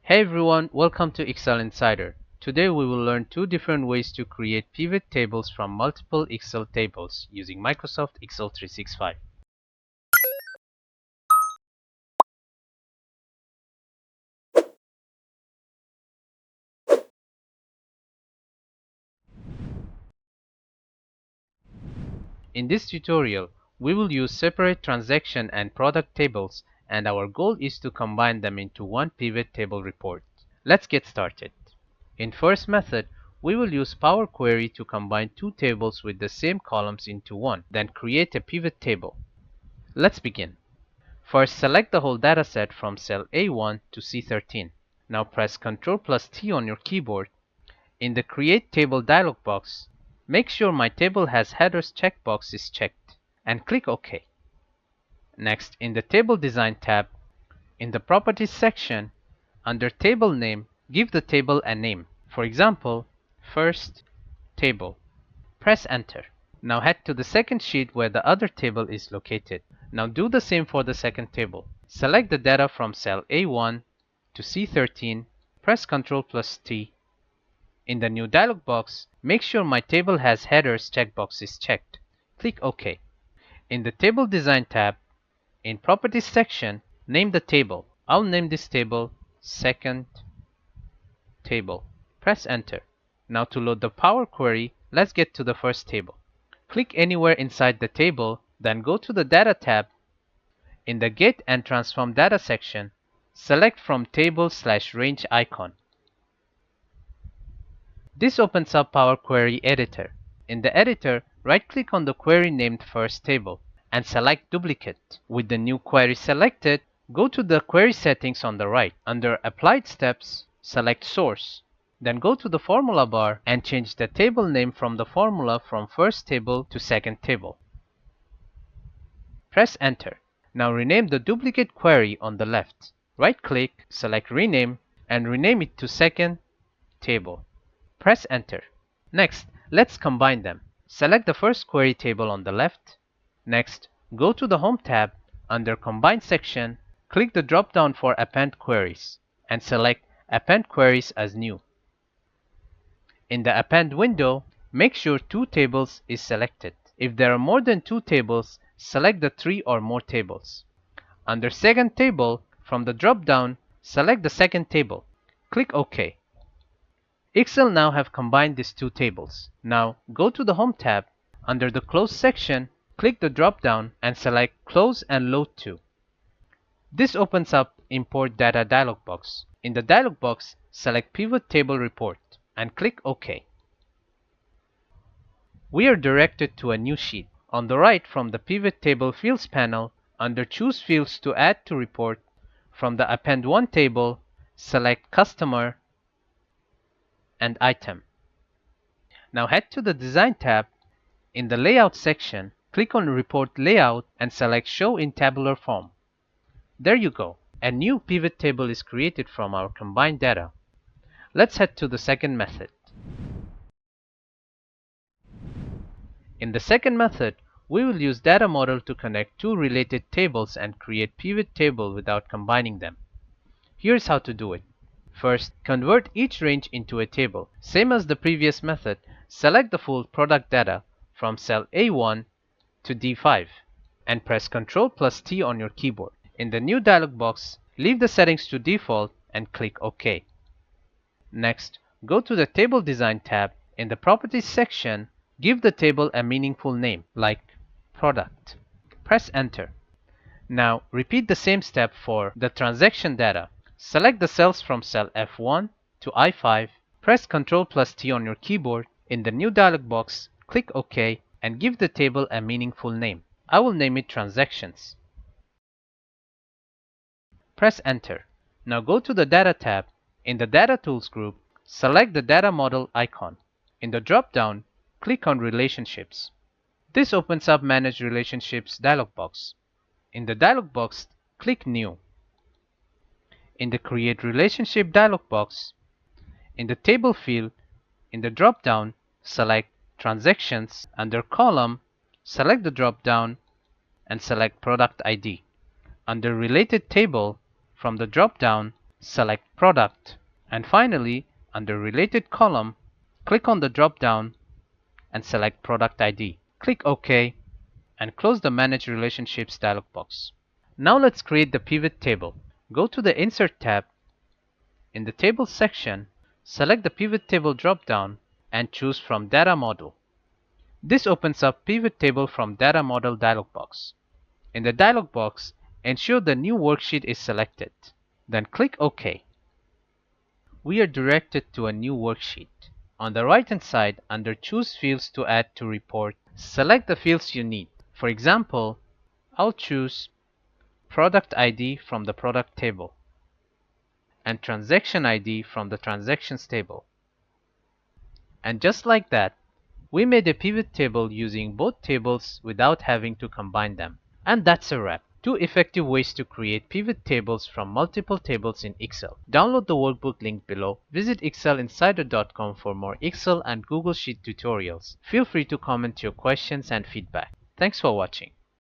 Hey everyone, welcome to Excel Insider. Today we will learn two different ways to create pivot tables from multiple Excel tables using Microsoft Excel 365. In this tutorial, we will use separate transaction and product tables, and our goal is to combine them into one pivot table report. Let's get started. In first method, we will use Power Query to combine two tables with the same columns into one, then create a pivot table. Let's begin. First, select the whole dataset from cell A1 to C13. Now press Ctrl plus T on your keyboard. In the Create Table dialog box, make sure My Table Has Headers checkbox is checked, and click OK. Next, in the Table Design tab, in the Properties section, under Table Name, give the table a name. For example, First Table. Press Enter. Now head to the second sheet where the other table is located. Now do the same for the second table. Select the data from cell A1 to C13, press Ctrl plus T. In the new dialog box, make sure My Table Has Headers checkbox is checked. Click OK. In the Table Design tab, in Properties section, name the table. I'll name this table Second Table. Press Enter. Now to load the Power Query, let's get to the first table. Click anywhere inside the table, then go to the Data tab. In the Get and Transform Data section, select from Table/Range icon. This opens up Power Query Editor. In the editor, right-click on the query named First Table and select Duplicate. With the new query selected, go to the query settings on the right. Under Applied Steps, select Source. Then go to the formula bar and change the table name from the formula from First Table to Second Table. Press Enter. Now rename the duplicate query on the left. Right-click, select Rename, and rename it to Second Table. Press Enter. Next, let's combine them. Select the first query table on the left. Next, go to the Home tab. Under Combine section, click the drop-down for Append Queries and select Append Queries as New. In the Append window, make sure Two Tables is selected. If there are more than two tables, select the 3 or more tables. Under Second Table, from the drop-down, select the second table. Click OK. Excel now have combined these two tables. Now go to the Home tab. Under the Close section, click the drop-down and select Close and Load To. This opens up Import Data dialog box. In the dialog box, select Pivot Table Report and click OK. We are directed to a new sheet. On the right from the Pivot Table Fields panel, under Choose Fields to Add to Report, from the Append 1 table, select Customer and Item. Now head to the Design tab. In the Layout section, click on Report Layout and select Show in Tabular Form. There you go. A new pivot table is created from our combined data. Let's head to the second method. In the second method, we will use Data Model to connect two related tables and create pivot table without combining them. Here's how to do it. First, convert each range into a table. Same as the previous method, select the full product data from cell A1 to D5 and press Ctrl plus T on your keyboard. In the new dialog box, leave the settings to default and click OK. Next, go to the Table Design tab. In the Properties section, give the table a meaningful name like Product. Press Enter. Now repeat the same step for the transaction data. Select the cells from cell F1 to I5, press Ctrl plus T on your keyboard. In the new dialog box, click OK and give the table a meaningful name. I will name it Transactions. Press Enter. Now go to the Data tab. In the Data Tools group, select the Data Model icon. In the drop-down, click on Relationships. This opens up Manage Relationships dialog box. In the dialog box, click New. In the Create Relationship dialog box, in the Table field, in the drop-down, select Transactions. Under Column, select the drop-down and select Product ID. Under Related Table, from the drop-down, select Product, and finally, under Related column, click on the drop-down and select Product ID. Click OK and close the Manage Relationships dialog box. Now let's create the pivot table. Go to the Insert tab. In the Tables section, select the Pivot Table drop-down and choose from Data Model. This opens up Pivot Table from Data Model dialog box. In the dialog box, ensure the new worksheet is selected. Then click OK. We are directed to a new worksheet. On the right-hand side, under Choose Fields to Add to Report, select the fields you need. For example, I'll choose Product ID from the Product table and Transaction ID from the Transactions table. And just like that, we made a pivot table using both tables without having to combine them. And that's a wrap. 2 effective ways to create pivot tables from multiple tables in Excel. Download the workbook link below. Visit excelinsider.com for more Excel and Google Sheet tutorials. Feel free to comment your questions and feedback. Thanks for watching.